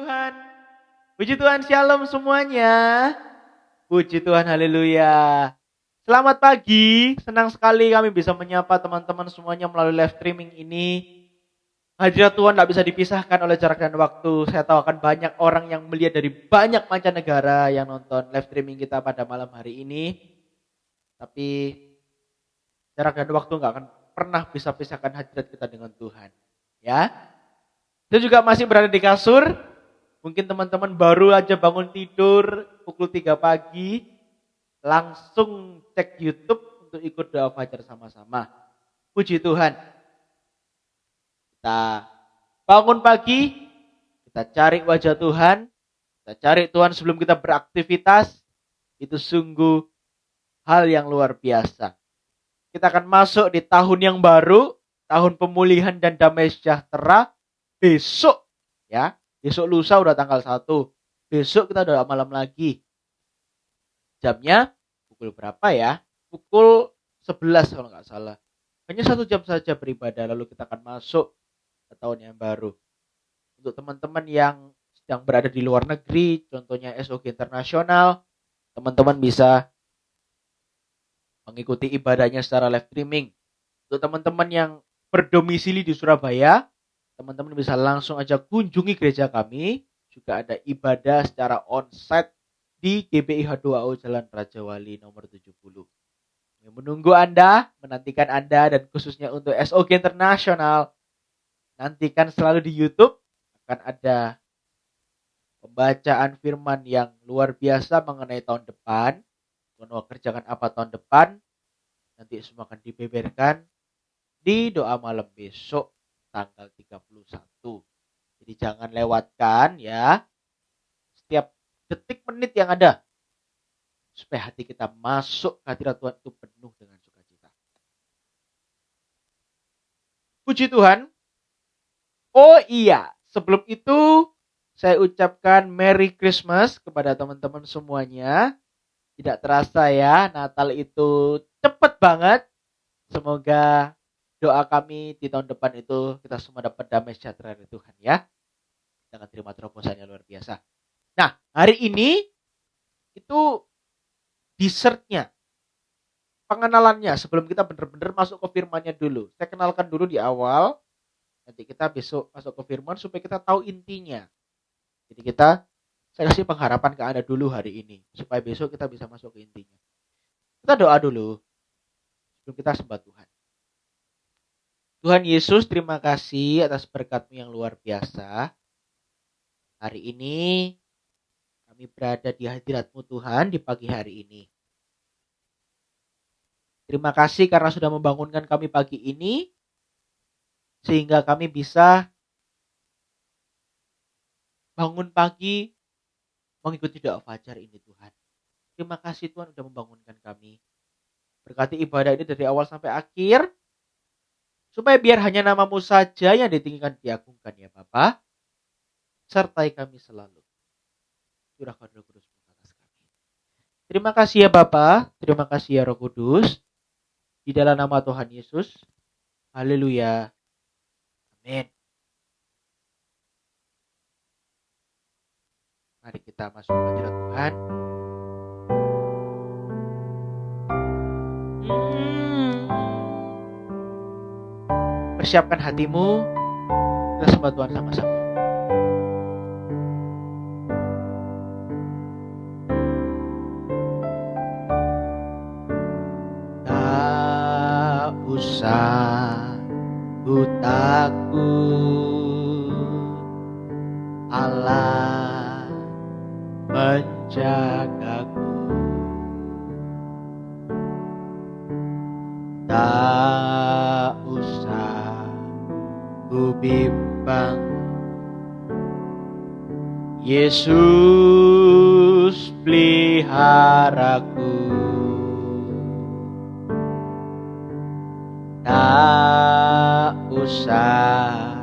Tuhan. Puji Tuhan, shalom semuanya. Puji Tuhan, haleluya. Selamat pagi, senang sekali kami bisa menyapa teman-teman semuanya melalui live streaming ini. Hadirat Tuhan tidak bisa dipisahkan oleh jarak dan waktu. Saya tahu akan banyak orang yang melihat dari banyak mancanegara yang nonton live streaming kita pada malam hari ini. Tapi jarak dan waktu nggak akan pernah bisa pisahkan hadirat kita dengan Tuhan. Ya, saya juga masih berada di kasur. Mungkin teman-teman baru aja bangun tidur pukul 3 pagi. Langsung cek YouTube untuk ikut doa fajar sama-sama. Puji Tuhan. Kita bangun pagi, kita cari wajah Tuhan, kita cari Tuhan sebelum kita beraktivitas. Itu sungguh hal yang luar biasa. Kita akan masuk di tahun yang baru, tahun pemulihan dan damai sejahtera. Besok, ya, besok lusa udah tanggal 1. Besok kita udah malam lagi. Jamnya pukul berapa ya? Pukul 11 kalau nggak salah. Hanya 1 jam saja beribadah, lalu kita akan masuk ke tahun yang baru. Untuk teman-teman yang sedang berada di luar negeri, contohnya SOG Internasional, teman-teman bisa mengikuti ibadahnya secara live streaming. Untuk teman-teman yang berdomisili di Surabaya, teman-teman bisa langsung aja kunjungi gereja kami. Juga ada ibadah secara onsite di GBI H2O Jalan Raja Wali nomor 70. Yang menunggu Anda, menantikan Anda, dan khususnya untuk SOG Internasional, nantikan selalu di YouTube akan ada pembacaan firman yang luar biasa mengenai tahun depan. Tuhan mau kerjakan apa tahun depan, nanti semua akan dibeberkan di doa malam besok tanggal 31. Jadi jangan lewatkan ya setiap detik menit yang ada, supaya hati kita masuk ke hadirat Tuhan itu penuh dengan sukacita. Puji Tuhan. Oh iya, sebelum itu saya ucapkan Merry Christmas kepada teman-teman semuanya. Tidak terasa ya, Natal itu cepet banget. Semoga doa kami di tahun depan itu kita semua dapat damai sejahtera dari Tuhan ya. Kita akan terima terobosannya luar biasa. Nah, hari ini itu dessertnya, pengenalannya sebelum kita benar-benar masuk ke firman-nya dulu. Saya kenalkan dulu di awal. Nanti kita besok masuk ke firman supaya kita tahu intinya. Jadi saya kasih pengharapan ke Anda dulu hari ini, supaya besok kita bisa masuk ke intinya. Kita doa dulu, sebelum kita sembah Tuhan. Tuhan Yesus, terima kasih atas berkat-Mu yang luar biasa. Hari ini, kami berada di hadirat-Mu Tuhan di pagi hari ini. Terima kasih karena sudah membangunkan kami pagi ini, sehingga kami bisa bangun pagi mengikuti doa fajar ini Tuhan. Terima kasih Tuhan sudah membangunkan kami. Berkati ibadah ini dari awal sampai akhir, supaya biar hanya nama-Mu saja yang ditinggikan diagungkan ya Bapa. Sertai kami selalu. Curahkan Roh Kudus-Mu atas kami. Terima kasih ya Bapa, terima kasih ya Roh Kudus. Di dalam nama Tuhan Yesus. Haleluya. Amin. Mari kita masuk ke hadirat Tuhan. Persiapkan hatimu. Kita sembah Tuhan sama-sama. Tak usah ku takut, Allah menjagaku. Tak usah ku bimbang, Yesus peliharaku. Tak usah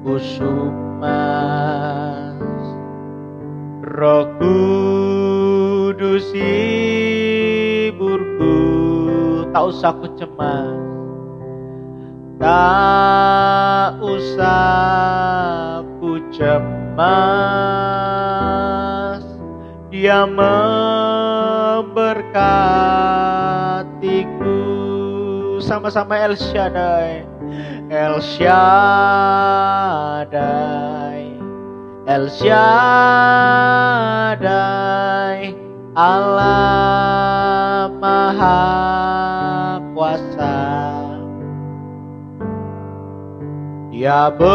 ku cemas, Roh Kudus hiburku. Tak usah ku cemas, tak usah ku cemas, Mas, Dia memberkatiku. Sama-sama El Shaddai, El Shaddai, El Shaddai, Allah Maha Kuasa. Dia besar,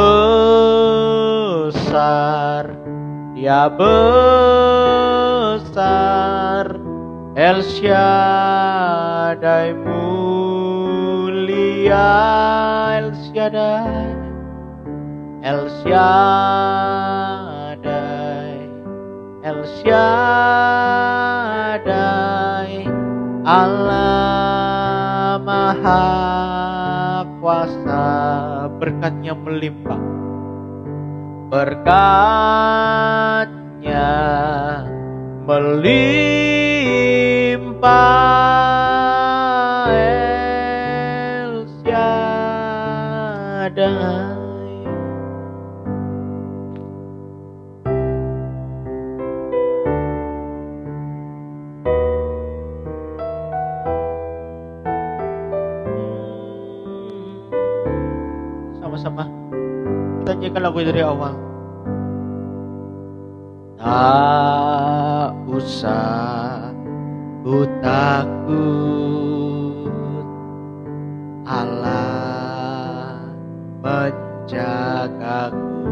Dia besar, El Shaddai mulia, El Shaddai, El Shaddai, El Shaddai, Allah Maha Kuasa. Berkatnya melimpah, berkatnya melimpah, El Shaddai. Sama-sama kita nyanyikan lagu dari awal. Tak usah ku takut, Allah menjagaku.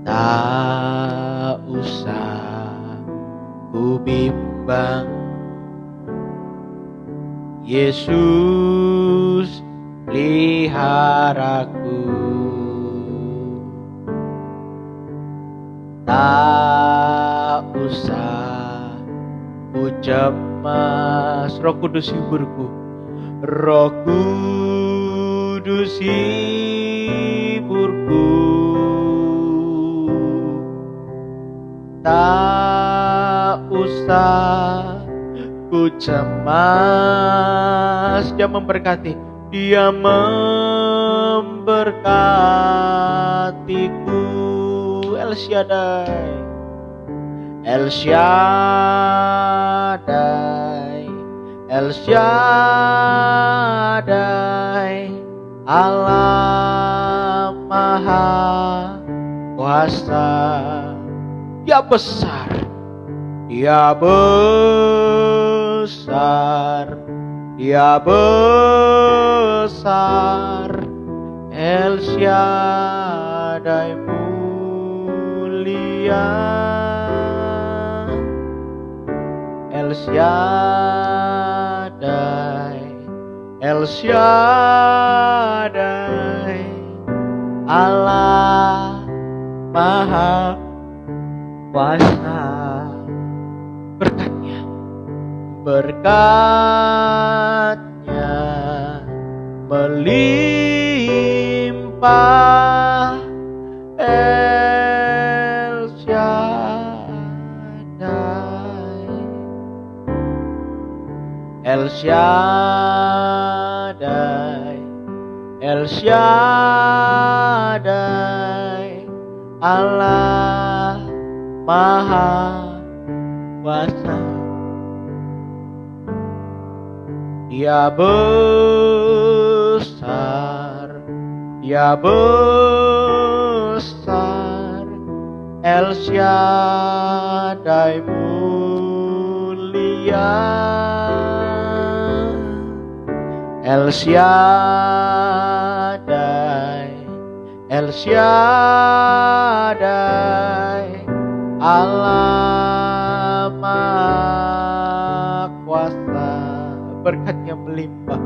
Tak usah ku bimbang, Yesus peliharaku. Tak usah ku cemas, Roh Kudus hiburku, Roh Kudus hiburku. Tak usah ku cemas, Dia memberkati, Dia memberkatiku. El Shaddai, El Shaddai, El Shaddai, Allah Maha Kuasa. Dia besar, Dia besar, Dia besar, El Shaddai mulia, El Shaddai, El Shaddai, Allah Maha Kuasa. Berkatnya, berkatnya melimpah, El Shaddai, El Shaddai, El Shaddai, Allah Maha Kuasa. Dia besar, Dia besar, El Shaddai mulia, El Shaddai, El Shaddai, Allah Maha Kuasa. Berkatnya melimpah,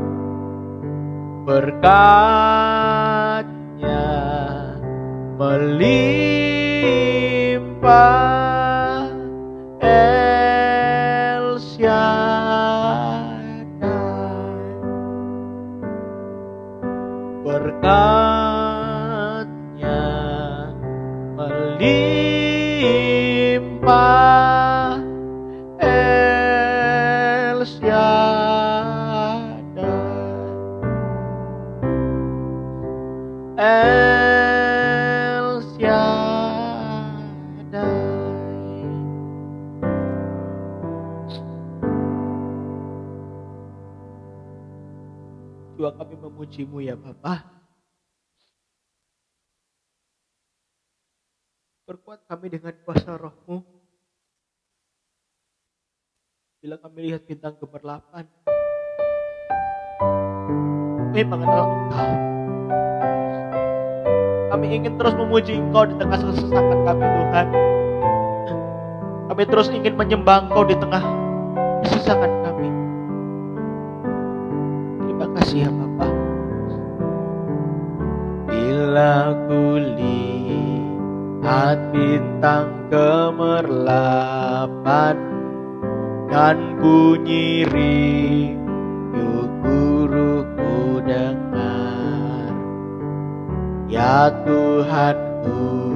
berkatnya melimpah, El Shaddai. Berkatnya melimpah, El Shaddai, Jiwa kami memuji-Mu ya Bapa. Perkuat kami dengan kuasa Roh-Mu. Bila kami lihat bintang gemerlapan, kami mengenal Engkau. Kami ingin terus memuji Engkau di tengah kesesakan kami Tuhan. Kami terus ingin menyembah Engkau di tengah kesesakan kami. Terima kasih ya Bapa. Bila kulihat bintang gemerlapan dan bunyi riuh guruku dengar, ya Tuhanku,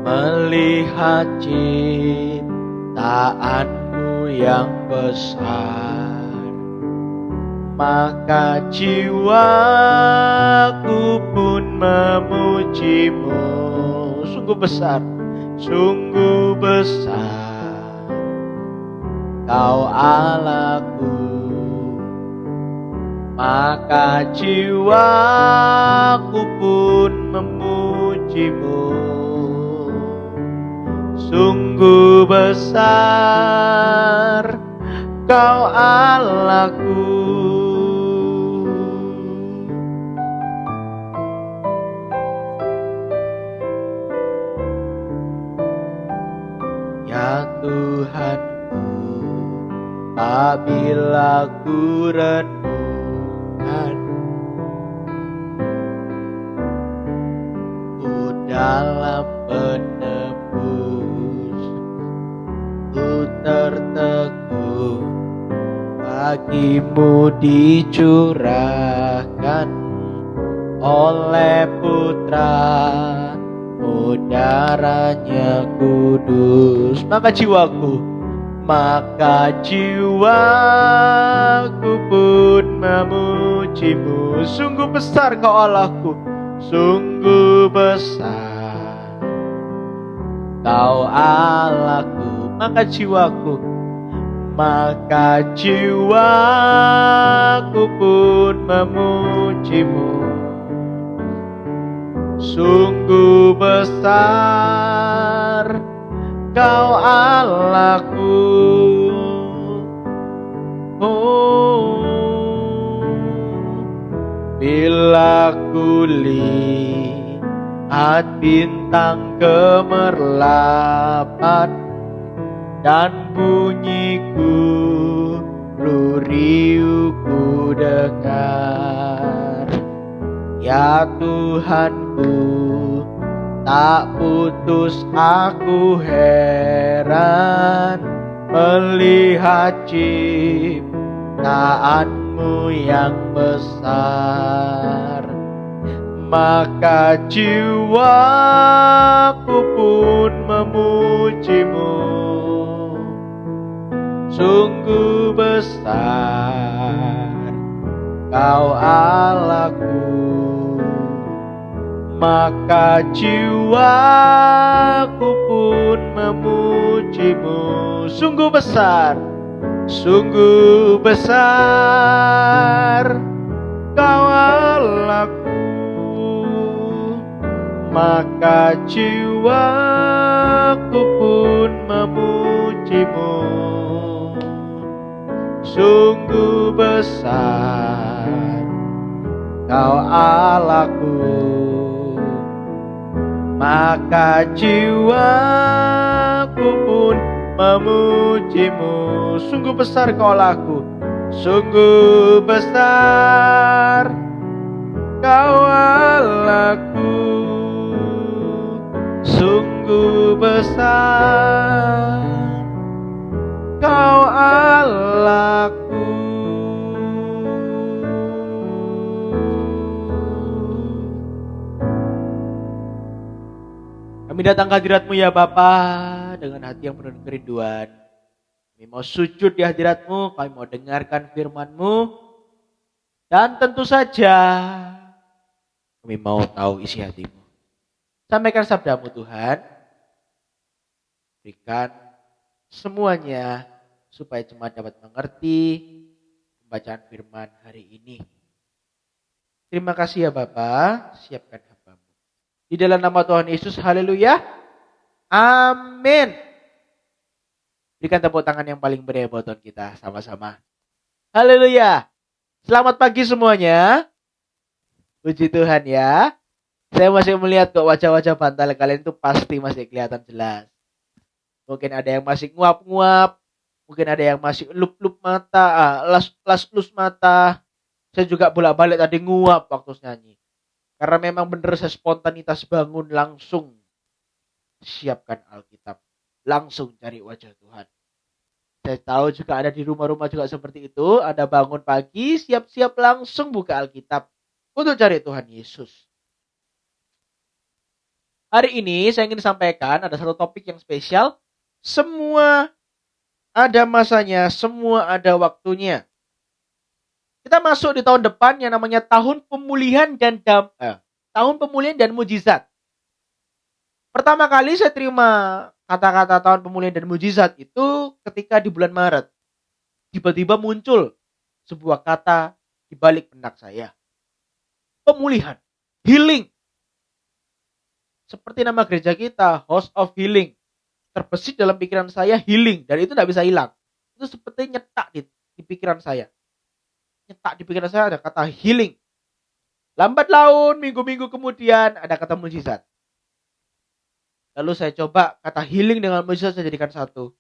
melihat ciptaan-Mu yang besar, maka jiwaku pun memuji-Mu. Sungguh besar, sungguh besar Kau Allahku, maka jiwaku pun memuji-Mu. Sungguh besar Kau Allahku. Ya Tuhanku, apabila ku renungkan ku dalam penebus, ku tertegun, bagimu dicurahkan oleh Putra-Mu darahnya kudus. Maka jiwaku pun memuji-Mu. Sungguh besar Kau Allahku, sungguh besar Kau Allahku. Maka jiwaku pun memuji-Mu. Sungguh besar Kau Allahku. Bila kulihat bintang gemerlapan dan bunyiku riuh ku dengar, ya Tuhanku, tak putus aku heran melihat ciptaan-Mu yang besar, maka jiwaku pun memuji-Mu. Sungguh besar Kau Allahku, maka jiwaku pun memuji-Mu. Sungguh besar Kau Allahku, maka jiwaku pun memuji-Mu. Sungguh besar Kau Allahku, maka jiwaku pun memuji-Mu. Sungguh besar Kau Allahku, sungguh besar Kau Allahku, sungguh besar Kau Allahku. Kami datang ke hadirat-Mu ya Bapa dengan hati yang penuh dengan kerinduan. Kami mau sujud di hadirat-Mu, kami mau dengarkan firman-Mu, dan tentu saja kami mau tahu isi hati-Mu. Sampaikan sabda-Mu Tuhan, berikan semuanya supaya jemaat dapat mengerti pembacaan firman hari ini. Terima kasih ya Bapak, siapkan hambamu. Di dalam nama Tuhan Yesus, haleluya. Amin. Berikan tepuk tangan yang paling meriah buat Tuhan kita sama-sama. Haleluya. Selamat pagi semuanya. Puji Tuhan ya. Saya masih melihat kok wajah-wajah bantal kalian itu pasti masih kelihatan jelas. Mungkin ada yang masih nguap-nguap. Mungkin ada yang masih lup-lup mata, las-lus mata. Saya juga bolak-balik tadi nguap waktu nyanyi. Karena memang benar saya spontanitas bangun langsung siapkan Alkitab. Langsung cari wajah Tuhan. Saya tahu juga ada di rumah-rumah juga seperti itu. Ada bangun pagi, siap-siap langsung buka Alkitab. Untuk cari Tuhan Yesus. Hari ini saya ingin sampaikan ada satu topik yang spesial. Semua ada masanya, semua ada waktunya. Kita masuk di tahun depan yang namanya tahun pemulihan tahun pemulihan dan mujizat. Pertama kali saya terima kata-kata tahun pemulihan dan mujizat itu ketika di bulan Maret. Tiba-tiba muncul sebuah kata di balik benak saya. Pemulihan, healing. Seperti nama gereja kita, House of Healing. Terbesit dalam pikiran saya healing. Dan itu tidak bisa hilang. Itu seperti nyetak di pikiran saya. Nyetak di pikiran saya ada kata healing. Lambat laun, minggu-minggu kemudian ada kata mujizat. Lalu saya coba kata healing dengan mujizat saya jadikan satu.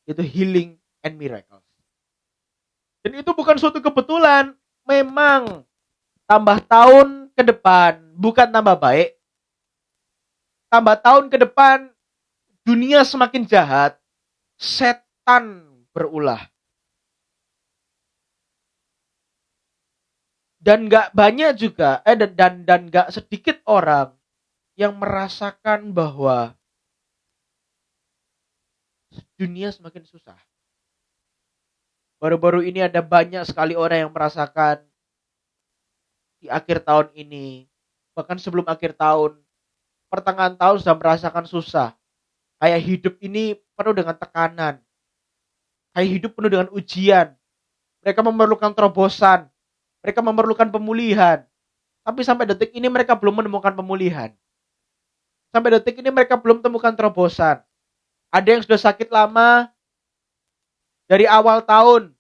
Itu healing and miracles. Dan itu bukan suatu kebetulan. Memang tambah tahun ke depan bukan tambah baik. Tambah tahun ke depan dunia semakin jahat, setan berulah. Dan gak banyak juga, dan gak sedikit orang yang merasakan bahwa dunia semakin susah. Baru-baru ini ada banyak sekali orang yang merasakan di akhir tahun ini, bahkan sebelum akhir tahun, pertengahan tahun sudah merasakan susah. Kayak hidup ini penuh dengan tekanan. Kayak hidup penuh dengan ujian. Mereka memerlukan terobosan. Mereka memerlukan pemulihan. Tapi sampai detik ini mereka belum menemukan pemulihan. Sampai detik ini mereka belum temukan terobosan. Ada yang sudah sakit lama. Dari awal tahun.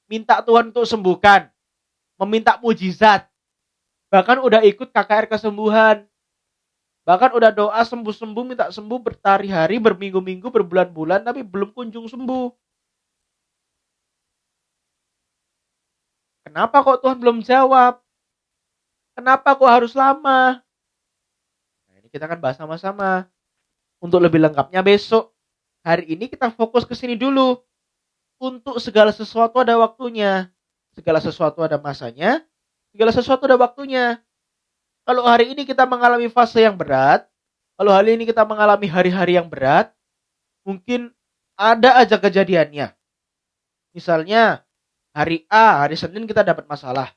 Minta Tuhan untuk sembuhkan. Meminta mujizat. Bahkan udah ikut KKR kesembuhan. Bahkan udah doa sembuh-sembuh, minta sembuh berhari-hari, berminggu-minggu, berbulan-bulan, tapi belum kunjung sembuh. Kenapa kok Tuhan belum jawab? Kenapa kok harus lama? Nah, ini kita akan bahas sama-sama. Untuk lebih lengkapnya besok. Hari ini kita fokus ke sini dulu. Untuk segala sesuatu ada waktunya. Segala sesuatu ada masanya. Segala sesuatu ada waktunya. Kalau hari ini kita mengalami fase yang berat, kalau hari ini kita mengalami hari-hari yang berat, mungkin ada aja kejadiannya. Misalnya, hari A, hari Senin kita dapat masalah.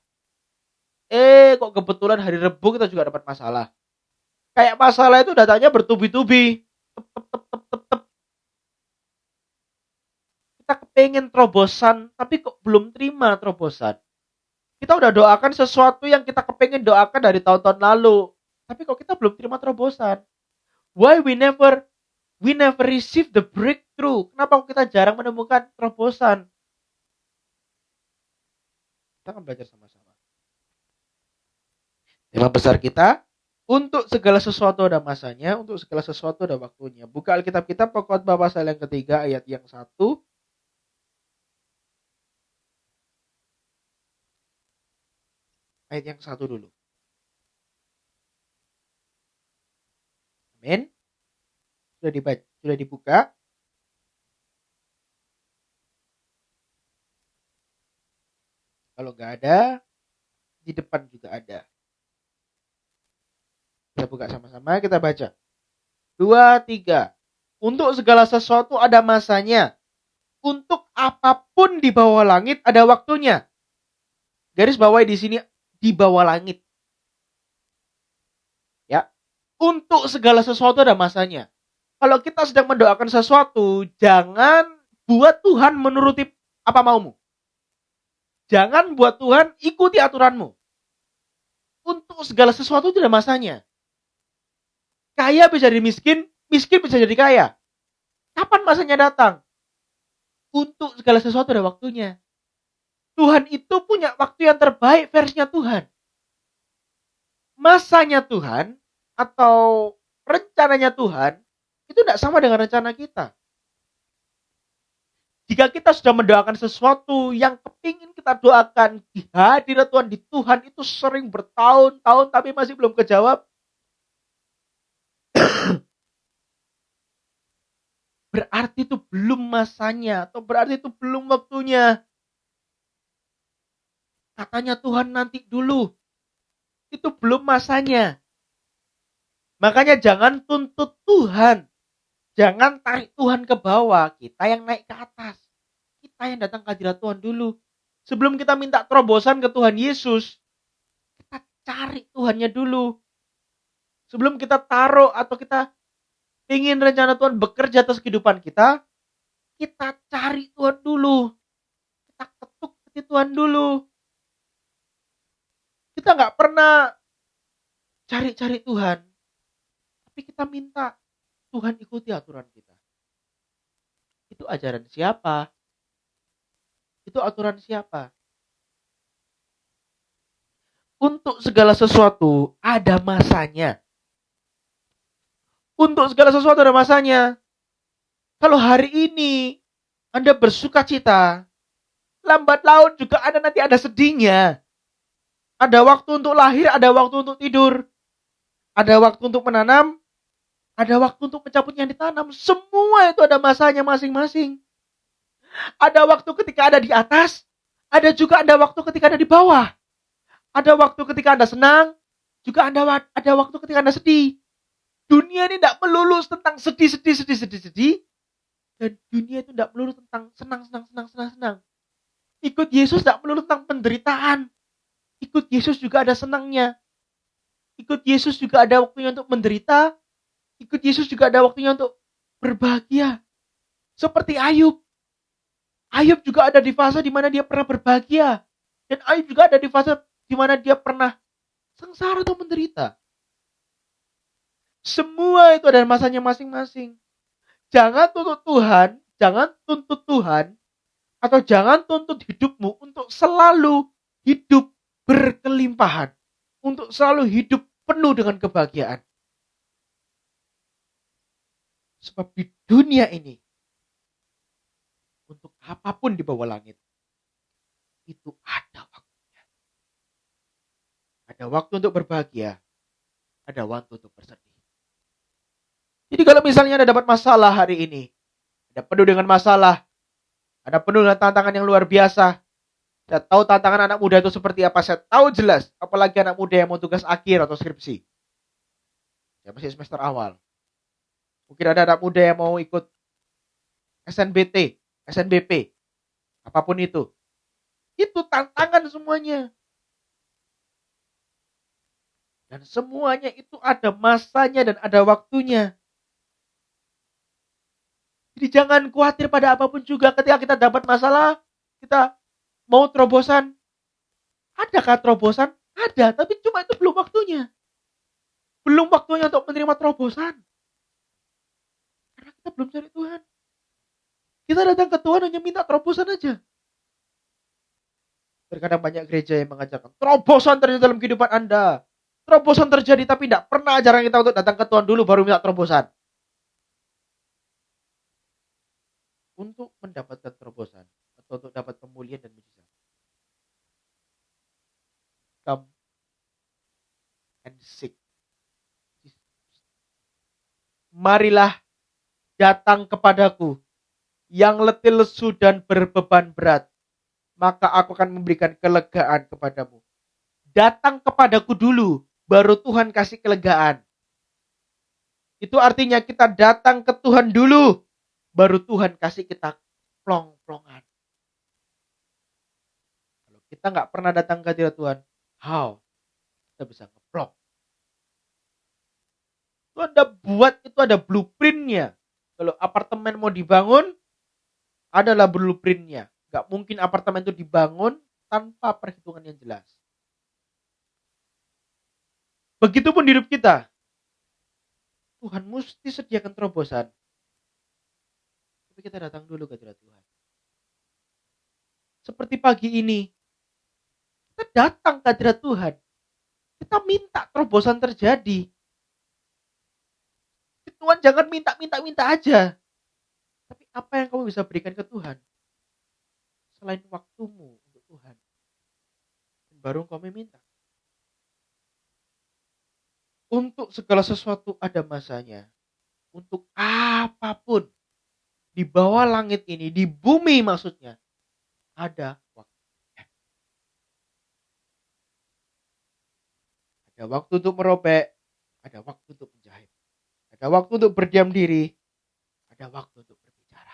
Kok kebetulan hari Rebu kita juga dapat masalah. Kayak masalah itu datanya bertubi-tubi. Kita kepengen terobosan, tapi kok belum terima terobosan. Kita udah doakan sesuatu yang kita kepengen doakan dari tahun-tahun lalu. Tapi kok kita belum terima terobosan? Why we never receive the breakthrough? Kenapa kok kita jarang menemukan terobosan? Kita akan belajar sama-sama. Tema besar kita, untuk segala sesuatu ada masanya, untuk segala sesuatu ada waktunya. Buka Alkitab kita, Pengkhotbah pasal yang ketiga, ayat yang 1. Ayat yang 1 dulu. Amin. Sudah dibuka. Kalau nggak ada, di depan juga ada. Kita buka sama-sama, kita baca. 2, 3. Untuk segala sesuatu ada masanya. Untuk apapun di bawah langit ada waktunya. Garis bawahi di sini, di bawah langit. Ya. Untuk segala sesuatu ada masanya. Kalau kita sedang mendoakan sesuatu, jangan buat Tuhan menuruti apa maumu. Jangan buat Tuhan ikuti aturanmu. Untuk segala sesuatu itu ada masanya. Kaya bisa jadi miskin, miskin bisa jadi kaya. Kapan masanya datang? Untuk segala sesuatu ada waktunya. Tuhan itu punya waktu yang terbaik versinya Tuhan. Masanya Tuhan atau rencananya Tuhan itu tidak sama dengan rencana kita. Jika kita sudah mendoakan sesuatu yang kepingin kita doakan di hadirat Tuhan, di Tuhan itu sering bertahun-tahun tapi masih belum kejawab, berarti itu belum masanya atau berarti itu belum waktunya. Katanya Tuhan nanti dulu. Itu belum masanya. Makanya jangan tuntut Tuhan. Jangan tarik Tuhan ke bawah. Kita yang naik ke atas. Kita yang datang ke hadirat Tuhan dulu. Sebelum kita minta terobosan ke Tuhan Yesus, kita cari Tuhannya dulu. Sebelum kita taruh atau kita ingin rencana Tuhan bekerja atas kehidupan kita cari Tuhan dulu. Kita ketuk hati Tuhan dulu. Kita nggak pernah cari-cari Tuhan. Tapi kita minta Tuhan ikuti aturan kita. Itu ajaran siapa? Itu aturan siapa? Untuk segala sesuatu ada masanya. Untuk segala sesuatu ada masanya. Kalau hari ini Anda bersuka cita, lambat laun juga nanti ada sedihnya. Ada waktu untuk lahir, ada waktu untuk tidur. Ada waktu untuk menanam, ada waktu untuk mencabut yang ditanam. Semua itu ada masanya masing-masing. Ada waktu ketika ada di atas, ada juga ada waktu ketika ada di bawah. Ada waktu ketika Anda senang, juga ada waktu ketika Anda sedih. Dunia ini tidak melulu tentang sedih. Dan dunia itu tidak melulu tentang senang. Ikut Yesus tidak melulu tentang penderitaan. Ikut Yesus juga ada senangnya. Ikut Yesus juga ada waktunya untuk menderita. Ikut Yesus juga ada waktunya untuk berbahagia. Seperti Ayub. Ayub juga ada di fase di mana dia pernah berbahagia. Dan Ayub juga ada di fase di mana dia pernah sengsara atau menderita. Semua itu ada masanya masing-masing. Jangan tuntut Tuhan, atau jangan tuntut hidupmu untuk selalu hidup berkelimpahan. Untuk selalu hidup penuh dengan kebahagiaan. Sebab di dunia ini, untuk apapun di bawah langit, itu ada waktunya. Ada waktu untuk berbahagia, ada waktu untuk bersedih. Jadi kalau misalnya Anda dapat masalah hari ini, Anda penuh dengan masalah, Anda penuh dengan tantangan yang luar biasa. Saya tahu tantangan anak muda itu seperti apa, saya tahu jelas. Apalagi anak muda yang mau tugas akhir atau skripsi. Saya masih semester awal. Mungkin ada anak muda yang mau ikut SNBT, SNBP, apapun itu. Itu tantangan semuanya. Dan semuanya itu ada masanya dan ada waktunya. Jadi jangan khawatir pada apapun juga ketika kita dapat masalah, kita mau terobosan. Adakah terobosan? Ada, tapi cuma itu belum waktunya. Belum waktunya untuk menerima terobosan. Karena kita belum cari Tuhan. Kita datang ke Tuhan hanya minta terobosan aja. Terkadang banyak gereja yang mengajarkan terobosan terjadi dalam kehidupan Anda. Terobosan terjadi tapi tidak pernah ajaran kita untuk datang ke Tuhan dulu baru minta terobosan. Untuk mendapatkan terobosan atau untuk dapat pemulihan dan mujizat. Come and seek. Marilah datang kepadaku yang letih lesu dan berbeban berat, maka aku akan memberikan kelegaan kepadamu. Datang kepadaku dulu, baru Tuhan kasih kelegaan. Itu artinya kita datang ke Tuhan dulu, baru Tuhan kasih kita plong-plongan. Kalau kita nggak pernah datang ke hadirat Tuhan, how kita bisa ngeplong? Itu ada buat, itu ada blueprintnya. Kalau apartemen mau dibangun, adalah blueprint-nya. Gak mungkin apartemen itu dibangun tanpa perhitungan yang jelas. Begitupun di hidup kita. Tuhan mesti sediakan terobosan. Tapi kita datang dulu ke hadirat Tuhan. Seperti pagi ini, kita datang ke hadirat Tuhan. Kita minta terobosan terjadi. Tuhan jangan minta aja. Tapi apa yang kamu bisa berikan ke Tuhan? Selain waktumu untuk Tuhan. Baru kamu minta. Untuk segala sesuatu ada masanya. Untuk apapun. Di bawah langit ini, di bumi maksudnya. Ada waktunya. Ada waktu untuk merobek. Ada waktu untuk menjahit. Ada waktu untuk berdiam diri. Ada waktu untuk berbicara.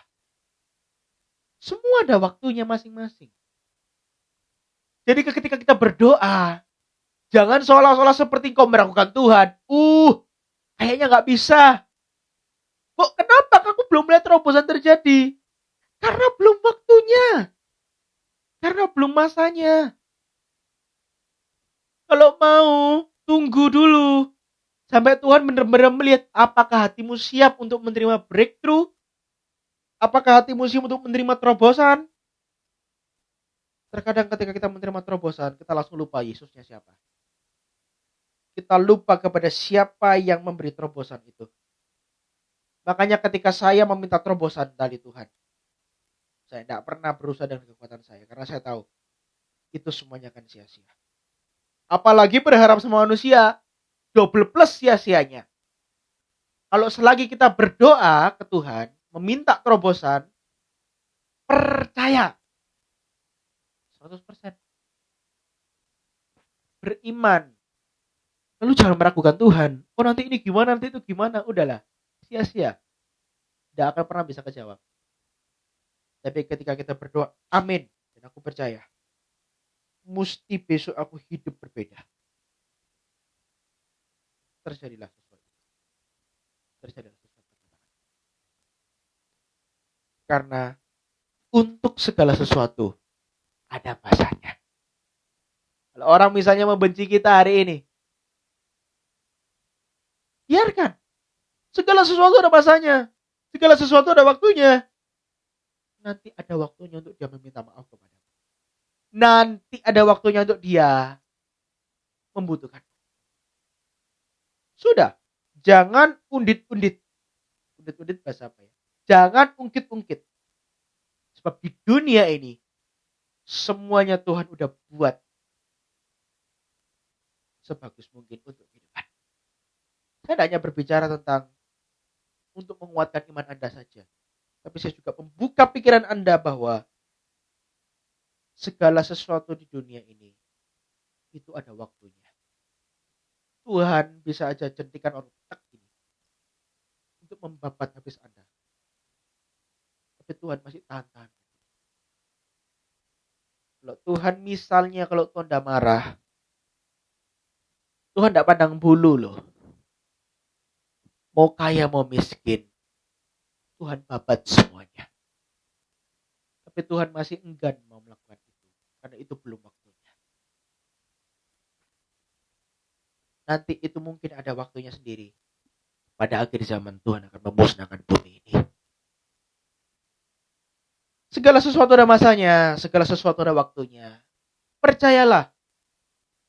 Semua ada waktunya masing-masing. Jadi ketika kita berdoa, jangan seolah-olah seperti kau meragukan Tuhan. Kayaknya gak bisa. Kok kenapa aku belum melihat terobosan terjadi? Karena belum waktunya. Karena belum masanya. Kalau mau, tunggu dulu. Sampai Tuhan benar-benar melihat apakah hatimu siap untuk menerima breakthrough. Apakah hatimu siap untuk menerima terobosan. Terkadang ketika kita menerima terobosan, kita langsung lupa Yesusnya siapa. Kita lupa kepada siapa yang memberi terobosan itu. Makanya ketika saya meminta terobosan dari Tuhan, saya tidak pernah berusaha dengan kekuatan saya. Karena saya tahu, itu semuanya akan sia-sia. Apalagi berharap sama manusia, double plus sia-sianya. Kalau selagi kita berdoa ke Tuhan, meminta terobosan, percaya. 100%. Beriman. Lalu jangan meragukan Tuhan. Nanti ini gimana, nanti itu gimana. Udahlah. Sia-sia. Tidak akan pernah bisa kejawab. Tapi ketika kita berdoa, amin. Dan aku percaya. Mesti besok aku hidup berbeda. Terjadilah sesuatu. Karena untuk segala sesuatu ada masanya. Kalau orang misalnya membenci kita hari ini, biarkan. Segala sesuatu ada masanya. Segala sesuatu ada waktunya. Nanti ada waktunya untuk dia meminta maaf kepada. Nanti ada waktunya untuk dia membutuhkan. Sudah. Jangan undit-undit. Undit-undit bahasa apa ya? Jangan ungkit-ungkit. Sebab di dunia ini, semuanya Tuhan udah buat sebagus mungkin untuk kehidupan. Saya tidak hanya berbicara tentang untuk menguatkan iman Anda saja. Tapi saya juga membuka pikiran Anda bahwa segala sesuatu di dunia ini itu ada waktunya. Tuhan bisa aja jentikan orang ini untuk membabat habis Anda. Tapi Tuhan masih tahan. Kalau Tuhan misalnya kalau Tuhan tidak marah, Tuhan tidak pandang bulu loh. Mau kaya mau miskin, Tuhan babat semuanya. Tapi Tuhan masih enggan mau melakukan itu. Karena itu belum waktunya. Nanti itu mungkin ada waktunya sendiri. Pada akhir zaman Tuhan akan memusnahkan bumi ini. Segala sesuatu ada masanya. Segala sesuatu ada waktunya. Percayalah.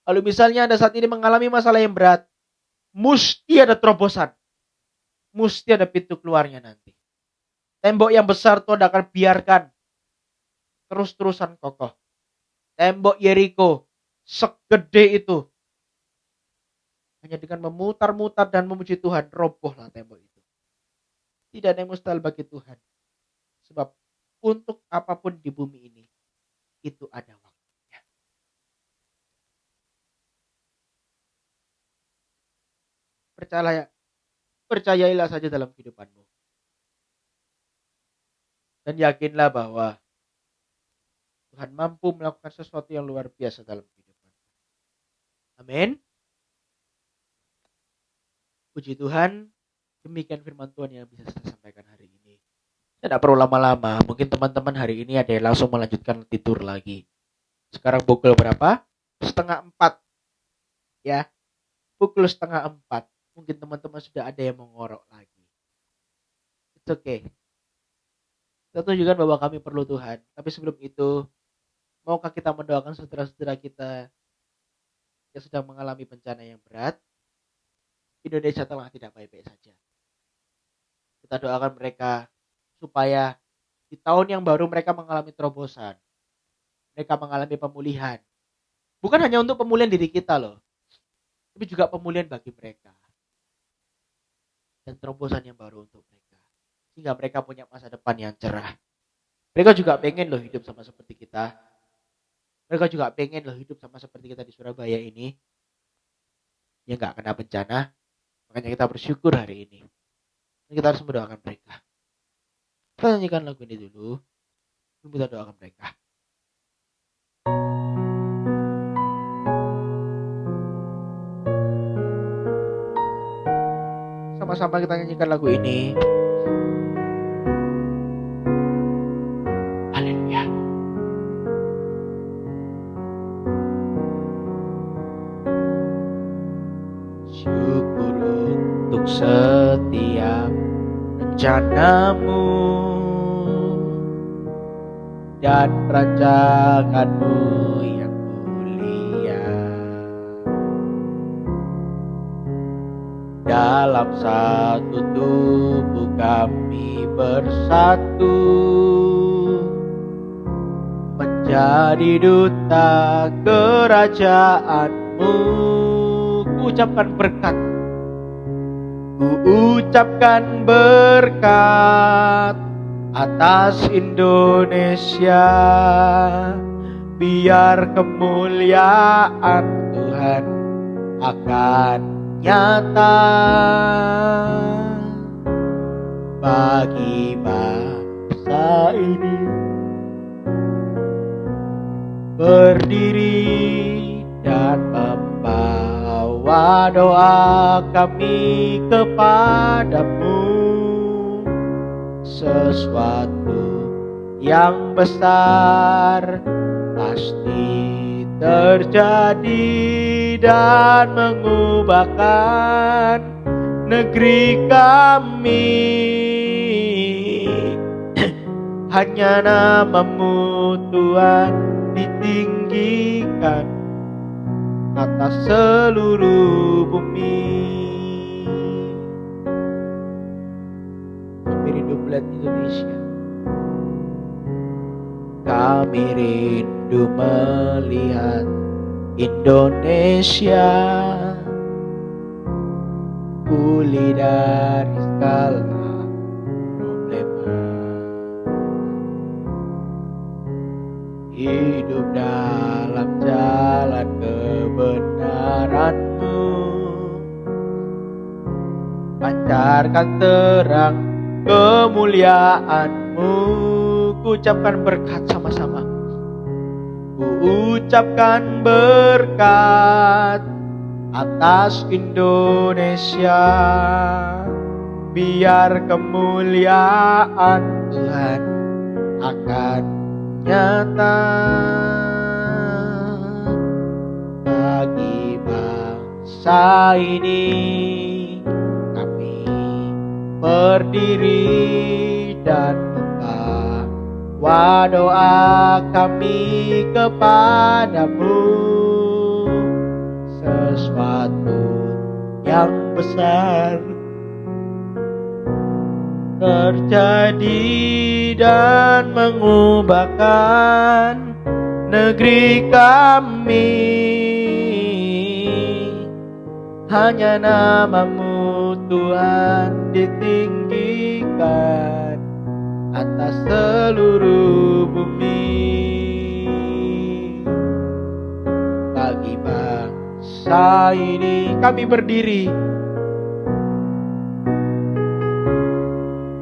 Kalau misalnya Anda saat ini mengalami masalah yang berat, mesti ada terobosan. Mesti ada pintu keluarnya nanti. Tembok yang besar Tuhan akan biarkan terus-terusan kokoh. Tembok Yeriko segede itu. Hanya dengan memutar-mutar dan memuji Tuhan, robohlah tembok itu. Tidak ada yang mustahil bagi Tuhan. Sebab untuk apapun di bumi ini, itu ada waktunya. Percayailah saja dalam kehidupanmu. Dan yakinlah bahwa Tuhan mampu melakukan sesuatu yang luar biasa dalam kehidupan. Amin. Puji Tuhan, demikian firman Tuhan yang bisa saya sampaikan hari ini. Tidak perlu lama-lama. Mungkin teman-teman hari ini ada yang langsung melanjutkan tidur lagi. Sekarang pukul berapa? 3:30. Ya, pukul 3:30. Mungkin teman-teman sudah ada yang mengorok lagi. It's okay. Kita tunjukkan bahwa kami perlu Tuhan. Tapi sebelum itu, maukah kita mendoakan saudara-saudara kita yang sedang mengalami bencana yang berat? Indonesia telah tidak baik-baik saja. Kita doakan mereka supaya di tahun yang baru mereka mengalami terobosan. Mereka mengalami pemulihan. Bukan hanya untuk pemulihan diri kita loh. Tapi juga pemulihan bagi mereka. Dan terobosan yang baru untuk mereka. Sehingga mereka punya masa depan yang cerah. Mereka juga pengen loh hidup sama seperti kita. Mereka juga pengen loh hidup sama seperti kita di Surabaya ini. Yang gak kena bencana. Makanya kita bersyukur hari ini. Dan kita harus mendoakan mereka. Kita nyanyikan lagu ini dulu. Kita doakan mereka. Sama-sama kita nyanyikan lagu ini. Haleluya. Syukur untuk setiap rencanamu dan rancanganmu yang mulia. Dalam satu tubuh kami bersatu, menjadi duta kerajaanmu. Ku ucapkan berkat. Ku ucapkan berkat atas Indonesia, biar kemuliaan Tuhan akan nyata bagi bangsa ini. Berdiri dan membawa doa kami kepadamu. Sesuatu yang besar pasti terjadi dan mengubahkan negeri kami. Hanya nama-Mu Tuhan ditinggikan atas seluruh bumi. Kami rindu melihat Indonesia. Kami rindu melihat Indonesia pulih dari segala problema. Hidup dalam jalan kebenaran-Mu, pancarkan terang kemuliaan-Mu. Ku ucapkan berkat sama-sama. Ku ucapkan berkat atas Indonesia, biar kemuliaan Tuhan akan nyata bagi bangsa ini. Kami berdiri dan membawa doa kami kepadamu. Sesuatu yang besar terjadi dan mengubahkan negeri kami. Hanya nama-Mu Tuhan ditinggikan atas seluruh bumi. Bagi bangsa ini kami berdiri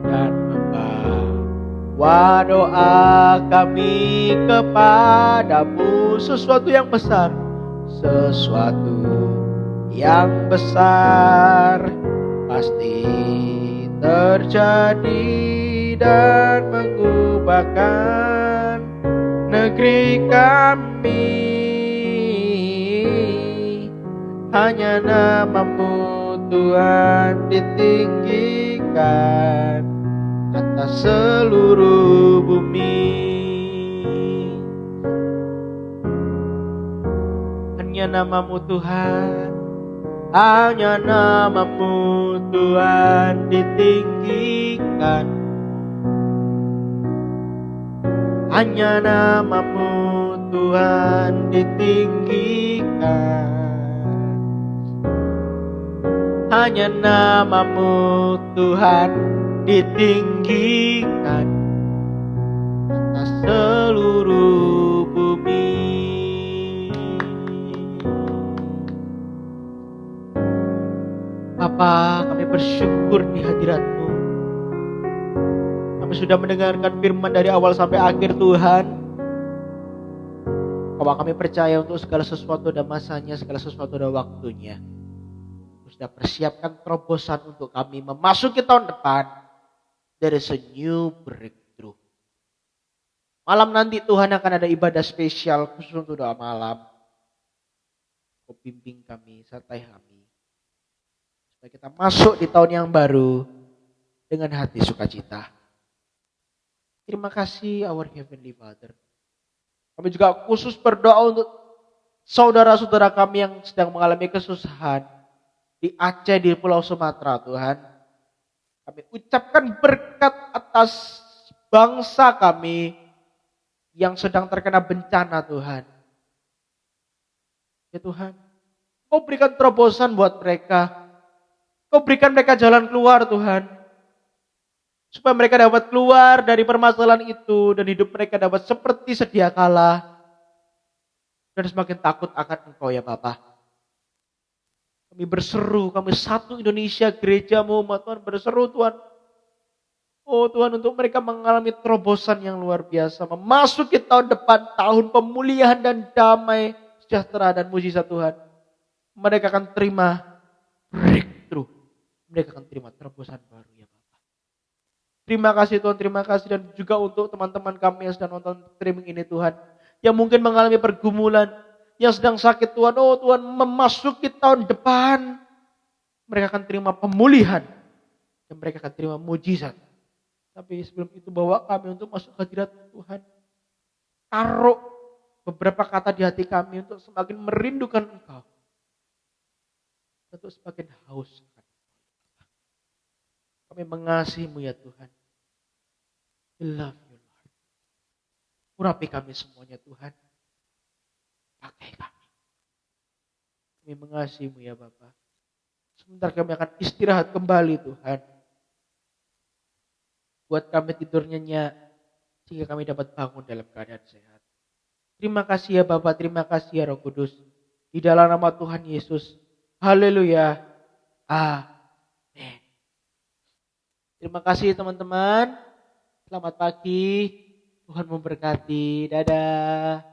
dan membawa doa kami kepadamu. Sesuatu yang besar, sesuatu yang besar pasti terjadi dan mengubahkan negeri kami. Hanya nama-Mu Tuhan ditinggikan atas seluruh bumi. Hanya nama-Mu Tuhan, hanya nama-Mu Tuhan ditinggikan. Hanya nama-Mu Tuhan ditinggikan. Hanya nama-Mu Tuhan ditinggikan atas seluruh bumi. Bapa, kami bersyukur di hadirat-Mu. Kami sudah mendengarkan firman dari awal sampai akhir Tuhan. Bahwa kami percaya untuk segala sesuatu ada masanya, segala sesuatu ada waktunya. Sudah persiapkan terobosan untuk kami memasuki tahun depan. There is a new breakthrough. Malam nanti Tuhan akan ada ibadah spesial khusus untuk doa malam. Kau bimbing kami, sertai kami. Supaya kita masuk di tahun yang baru dengan hati sukacita. Terima kasih our Heavenly Father. Kami juga khusus berdoa untuk saudara-saudara kami yang sedang mengalami kesusahan. Di Aceh, di Pulau Sumatera Tuhan. Kami ucapkan berkat atas bangsa kami yang sedang terkena bencana Tuhan. Ya Tuhan, Kau berikan terobosan buat mereka. Kau berikan mereka jalan keluar Tuhan. Supaya mereka dapat keluar dari permasalahan itu dan hidup mereka dapat seperti sedia kala. Dan semakin takut akan Engkau ya Bapa. Kami berseru, kami satu Indonesia, gereja-Mu, Tuhan berseru Tuhan. Oh Tuhan, untuk mereka mengalami terobosan yang luar biasa. Memasuki tahun depan, tahun pemulihan dan damai, sejahtera dan mujizat Tuhan. Mereka akan terima breakthrough. Mereka akan terima terobosan baru ya Bapak. Terima kasih Tuhan, terima kasih. Dan juga untuk teman-teman kami yang sedang nonton streaming ini Tuhan. Yang mungkin mengalami pergumulan, yang sedang sakit Tuhan, oh Tuhan, memasuki tahun depan, mereka akan terima pemulihan, dan mereka akan terima mujizat. Tapi sebelum itu bawa kami untuk masuk hadirat Tuhan. Taruh beberapa kata di hati kami untuk semakin merindukan Engkau. Untuk semakin haus. Kami mengasihi-Mu ya Tuhan. We love you Lord. Urapi kami semuanya Tuhan. Pakai kami. Kami mengasihi-Mu ya Bapa. Sebentar kami akan istirahat kembali Tuhan. Buat kami tidur nyenyak. Sehingga kami dapat bangun dalam keadaan sehat. Terima kasih ya Bapa. Terima kasih ya Roh Kudus. Di dalam nama Tuhan Yesus. Haleluya. Amin. Terima kasih teman-teman. Selamat pagi. Tuhan memberkati. Dadah.